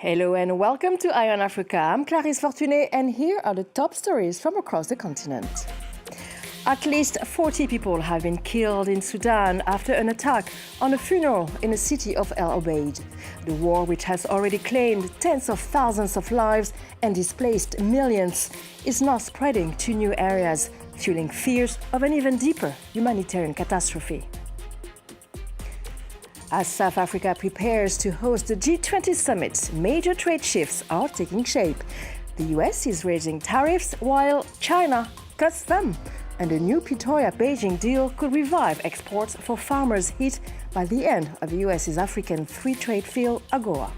Hello and welcome to Eye on Africa. I'm Clarisse Fortuné and here are the top stories from across the continent. At least 40 people have been killed in Sudan after an attack on a funeral in the city of El-Obeid. The war, which has already claimed tens of thousands of lives and displaced millions, is now spreading to new areas, fueling fears of an even deeper humanitarian catastrophe. As South Africa prepares to host the G20 summit, major trade shifts are taking shape. The US is raising tariffs while China cuts them. And a new Pretoria-Beijing deal could revive exports for farmers hit by the end of the US's African Free Trade Field, AGOA.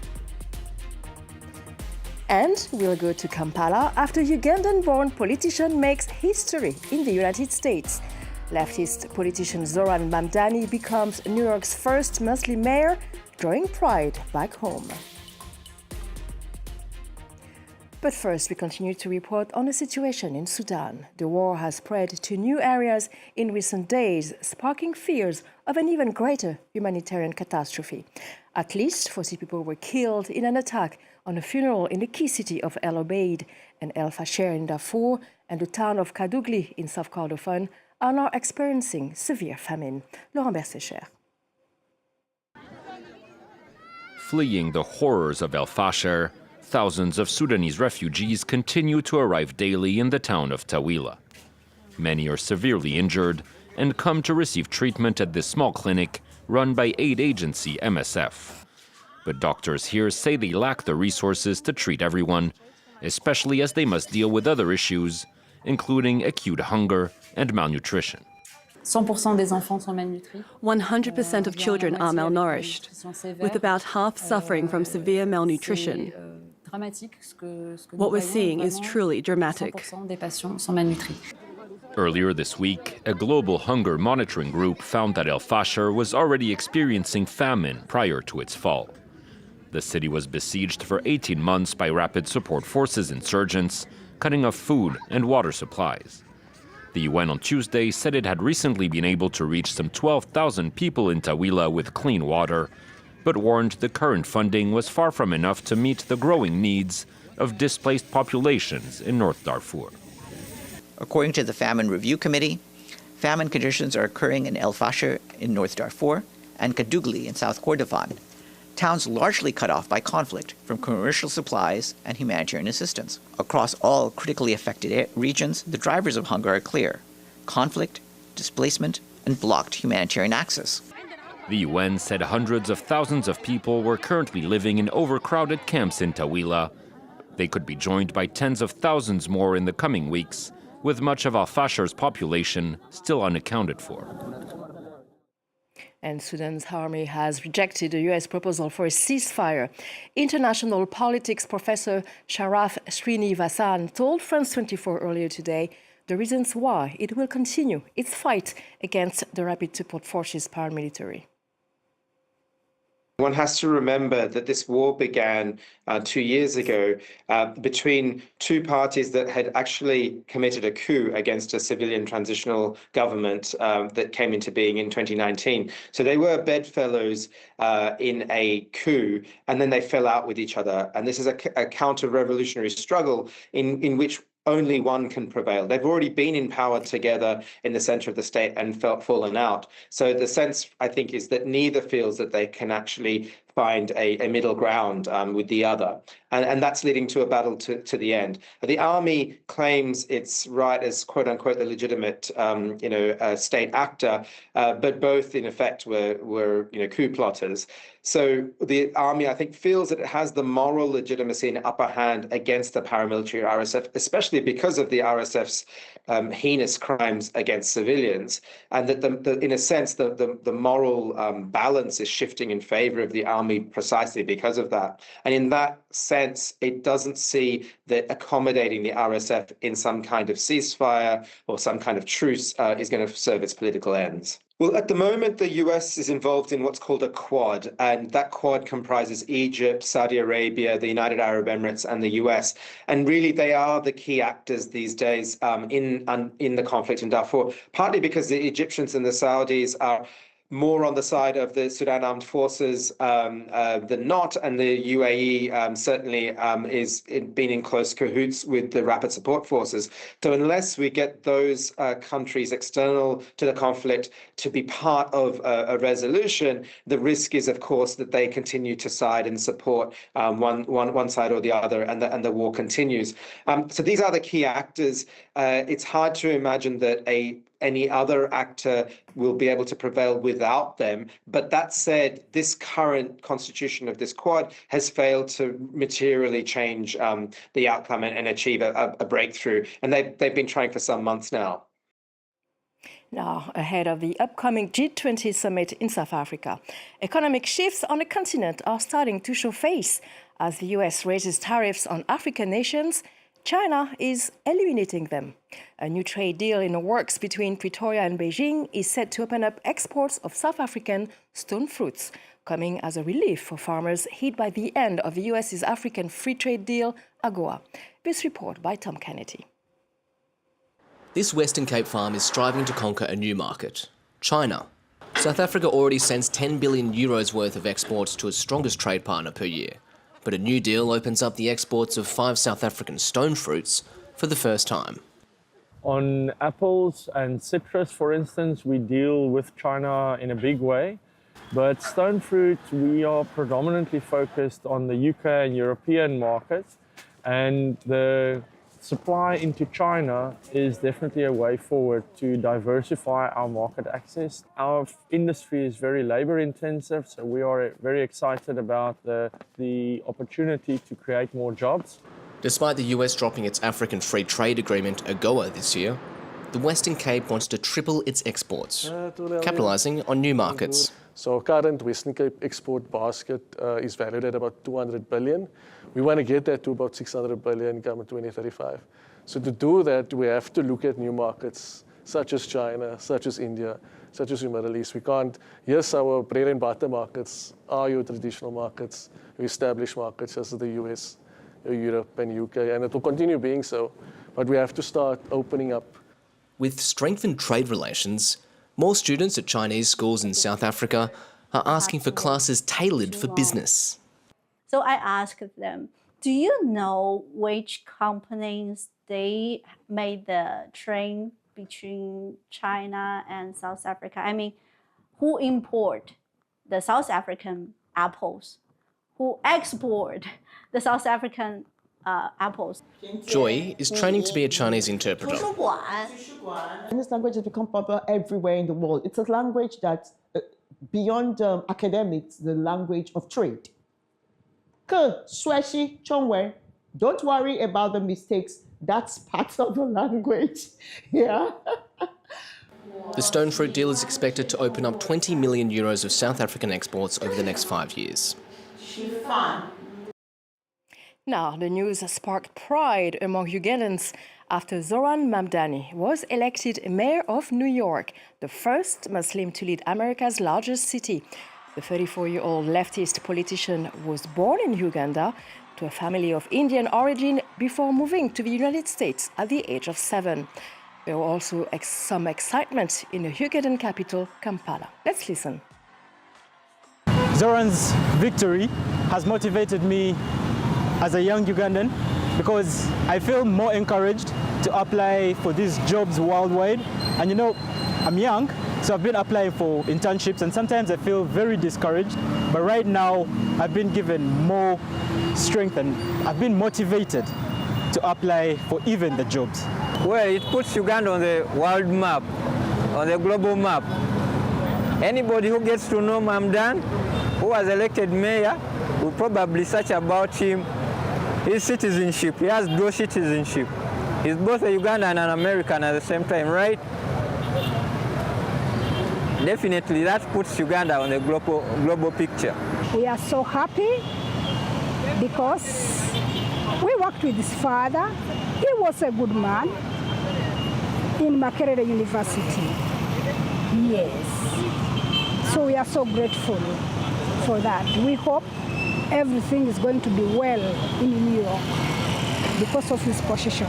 And we'll go to Kampala after Ugandan-born politician makes history in the United States. Leftist politician Zoran Mamdani becomes New York's first Muslim mayor, drawing pride back home. But first, we continue to report on the situation in Sudan. The war has spread to new areas in recent days, sparking fears of an even greater humanitarian catastrophe. At least 40 people were killed in an attack on a funeral in the key city of El-Obeid, and El-Fasher in Darfur and the town of Kadugli in North Kordofan are now experiencing severe famine. Laurent Bersecher. Fleeing the horrors of El-Fasher, thousands of Sudanese refugees continue to arrive daily in the town of Tawila. Many are severely injured and come to receive treatment at this small clinic run by aid agency MSF. But doctors here say they lack the resources to treat everyone, especially as they must deal with other issues, including acute hunger and malnutrition. 100% of children are malnourished, with about half suffering from severe malnutrition. What we're seeing is truly dramatic. Earlier this week, a global hunger monitoring group found that El-Fasher was already experiencing famine prior to its fall. The city was besieged for 18 months by Rapid Support Forces insurgents, cutting off food and water supplies. The UN on Tuesday said it had recently been able to reach some 12,000 people in Tawila with clean water, but warned the current funding was far from enough to meet the growing needs of displaced populations in North Darfur. According to the Famine Review Committee, famine conditions are occurring in El-Fasher in North Darfur and Kadugli in South Kordofan, towns largely cut off by conflict from commercial supplies and humanitarian assistance. Across all critically affected regions, the drivers of hunger are clear: conflict, displacement, and blocked humanitarian access. The UN said hundreds of thousands of people were currently living in overcrowded camps in Tawila. They could be joined by tens of thousands more in the coming weeks, with much of El-Fasher's population still unaccounted for. And Sudan's army has rejected the US proposal for a ceasefire. International politics professor Sharaf Srinivasan told France 24 earlier today the reasons why it will continue its fight against the Rapid Support Forces paramilitary. One has to remember that this war began 2 years ago between two parties that had actually committed a coup against a civilian transitional government that came into being in 2019. So they were bedfellows in a coup, and then they fell out with each other. And this is a counter-revolutionary struggle in which only one can prevail. They've already been in power together in the center of the state and fallen out. So the sense, I think, is that neither feels that they can actually find a middle ground with the other. And that's leading to a battle to the end. The army claims its right as, quote unquote, the legitimate state actor, but both in effect were coup plotters. So the army, I think, feels that it has the moral legitimacy and upper hand against the paramilitary RSF, especially because of the RSF's heinous crimes against civilians, and that in a sense the moral balance is shifting in favor of the army precisely because of that. And in that sense, it doesn't see that accommodating the RSF in some kind of ceasefire or some kind of truce is going to serve its political ends. Well, at the moment, the US is involved in what's called a Quad, and that Quad comprises Egypt, Saudi Arabia, the United Arab Emirates, and the US. And really, they are the key actors these days in the conflict in Darfur, partly because the Egyptians and the Saudis are more on the side of the Sudan Armed Forces than not, and the UAE certainly is been in close cahoots with the Rapid Support Forces. So unless we get those countries external to the conflict to be part of a resolution, the risk is, of course, that they continue to side and support one side or the other, and the war continues. So these are the key actors. It's hard to imagine that any other actor will be able to prevail without them. But that said, this current constitution of this Quad has failed to materially change the outcome and achieve a breakthrough. And they've been trying for some months now. Now, ahead of the upcoming G20 summit in South Africa, economic shifts on the continent are starting to show face. As the US raises tariffs on African nations, China is eliminating them. A new trade deal in the works between Pretoria and Beijing is set to open up exports of South African stone fruits, coming as a relief for farmers hit by the end of the US's African Free Trade Deal, AGOA. This report by Tom Kennedy. This Western Cape farm is striving to conquer a new market, China. South Africa already sends 10 billion euros worth of exports to its strongest trade partner per year. But a new deal opens up the exports of 5 South African stone fruits for the first time. On apples and citrus, for instance, we deal with China in a big way. But stone fruit, we are predominantly focused on the UK and European markets. And the supply into China is definitely a way forward to diversify our market access. Our industry is very labor intensive, so we are very excited about the opportunity to create more jobs. Despite the US dropping its African Free Trade Agreement, AGOA, this year, the Western Cape wants to triple its exports, capitalising on new markets. So our current Western Cape export basket is valued at about 200 billion. We want to get that to about 600 billion come in 2035. So to do that, we have to look at new markets, such as China, such as India, such as the Middle East. We can't, yes, our bread and butter markets are your traditional markets, your established markets, such as the US, Europe and UK, and it will continue being so. But we have to start opening up. With strengthened trade relations, more students at Chinese schools in South Africa are asking for classes tailored for business. So I asked them, do you know which companies they made the train between China and South Africa? I mean, who import the South African apples? Who export the South African apples? Joy is training to be a Chinese interpreter. And this language has become popular everywhere in the world. It's a language that's beyond academics, the language of trade. Don't worry about the mistakes. That's part of the language. Yeah. The stone fruit deal is expected to open up 20 million euros of South African exports over the next 5 years. Now, the news sparked pride among Ugandans after Zoran Mamdani was elected mayor of New York, the first Muslim to lead America's largest city. The 34-year-old leftist politician was born in Uganda to a family of Indian origin before moving to the United States at the age of 7. There was also some excitement in the Ugandan capital, Kampala. Let's listen. Zoran's victory has motivated me as a young Ugandan because I feel more encouraged to apply for these jobs worldwide. And you know, I'm young, so I've been applying for internships and sometimes I feel very discouraged. But right now, I've been given more strength and I've been motivated to apply for even the jobs. Well, it puts Uganda on the world map, on the global map. Anybody who gets to know Mamdan, who was elected mayor, will probably search about him, his citizenship. He has dual citizenship. He's both a Ugandan and an American at the same time, right? Definitely, that puts Uganda on the global picture. We are so happy because we worked with his father. He was a good man in Makerere University. Yes. So we are so grateful for that. We hope everything is going to be well in New York because of his position.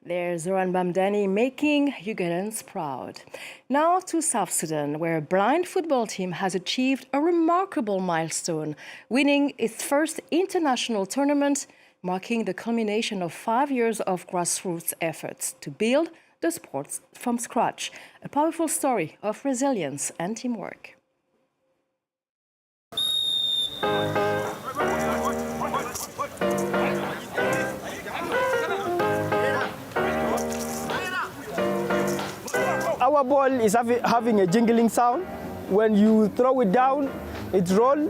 There's Zoran Bamdani making Ugandans proud. Now to South Sudan, where a blind football team has achieved a remarkable milestone, winning its first international tournament, marking the culmination of 5 years of grassroots efforts to build the sport from scratch. A powerful story of resilience and teamwork. Our ball is having a jingling sound. When you throw it down, it rolls,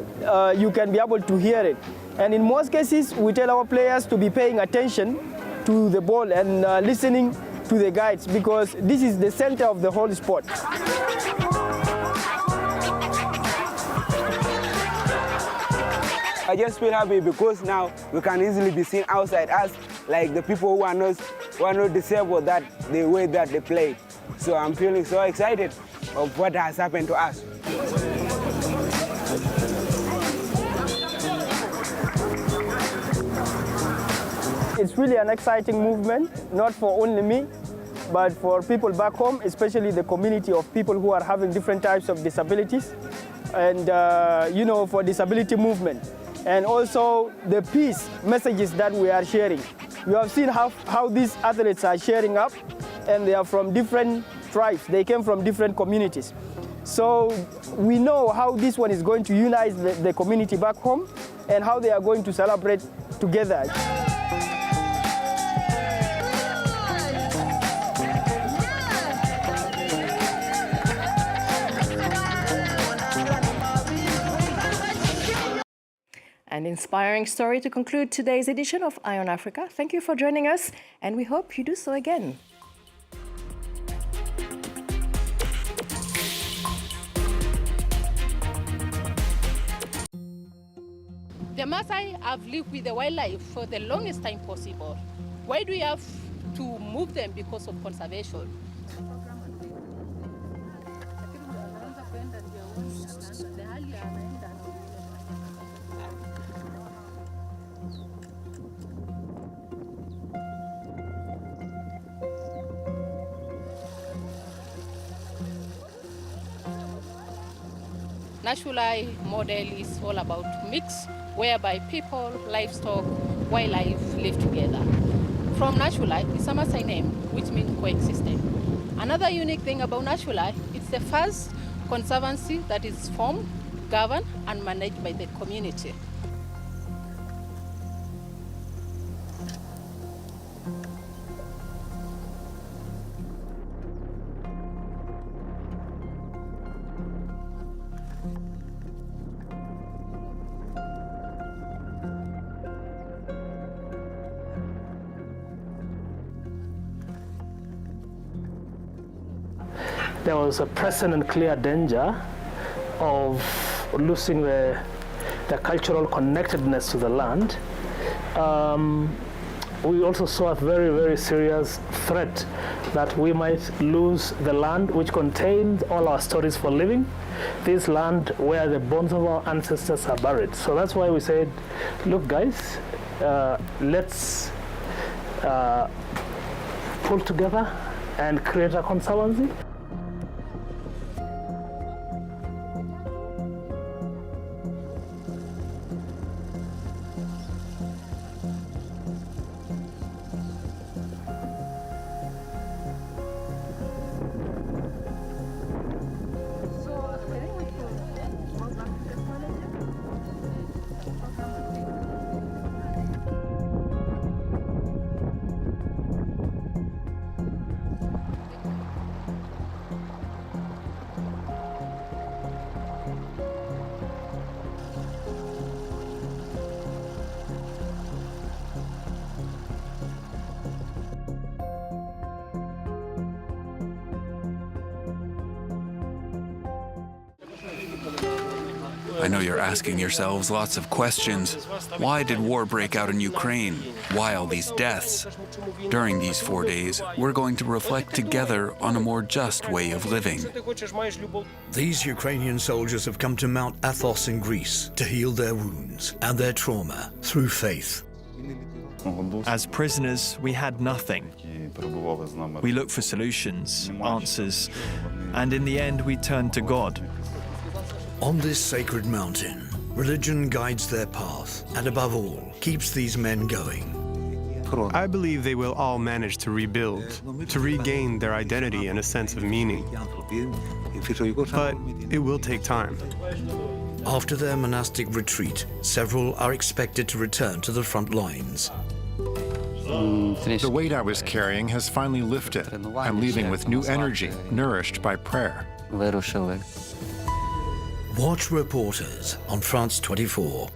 you can be able to hear it. And in most cases, we tell our players to be paying attention to the ball and listening to the guides, because this is the center of the whole sport. I just feel happy because now we can easily be seen outside us, like the people who are not disabled, that the way that they play. So I'm feeling so excited of what has happened to us. It's really an exciting movement, not for only me, but for people back home, especially the community of people who are having different types of disabilities, and for disability movement. And also the peace messages that we are sharing. You have seen how these athletes are sharing up, and they are from different tribes. They came from different communities. So we know how this one is going to unite the community back home and how they are going to celebrate together. An inspiring story to conclude today's edition of Eye on Africa. Thank you for joining us, and we hope you do so again. The Maasai have lived with the wildlife for the longest time possible. Why do we have to move them? Because of conservation. Natural model is all about mix, whereby people, livestock, wildlife live together. From Naturalite, it's a Maasai name, which means coexisting. Another unique thing about Naturalite, it's the first conservancy that is formed, governed, and managed by the community. There was a present and clear danger of losing the cultural connectedness to the land. We also saw a very, very serious threat that we might lose the land which contained all our stories for living, this land where the bones of our ancestors are buried. So that's why we said, look guys, let's pull together and create a conservancy. I know you're asking yourselves lots of questions. Why did war break out in Ukraine? Why all these deaths? During these 4 days, we're going to reflect together on a more just way of living. These Ukrainian soldiers have come to Mount Athos in Greece to heal their wounds and their trauma through faith. As prisoners, we had nothing. We looked for solutions, answers, and in the end, we turned to God. On this sacred mountain, religion guides their path, and above all, keeps these men going. I believe they will all manage to rebuild, to regain their identity and a sense of meaning. But it will take time. After their monastic retreat, several are expected to return to the front lines. The weight I was carrying has finally lifted. I'm leaving with new energy, nourished by prayer. Watch Reporters on France 24.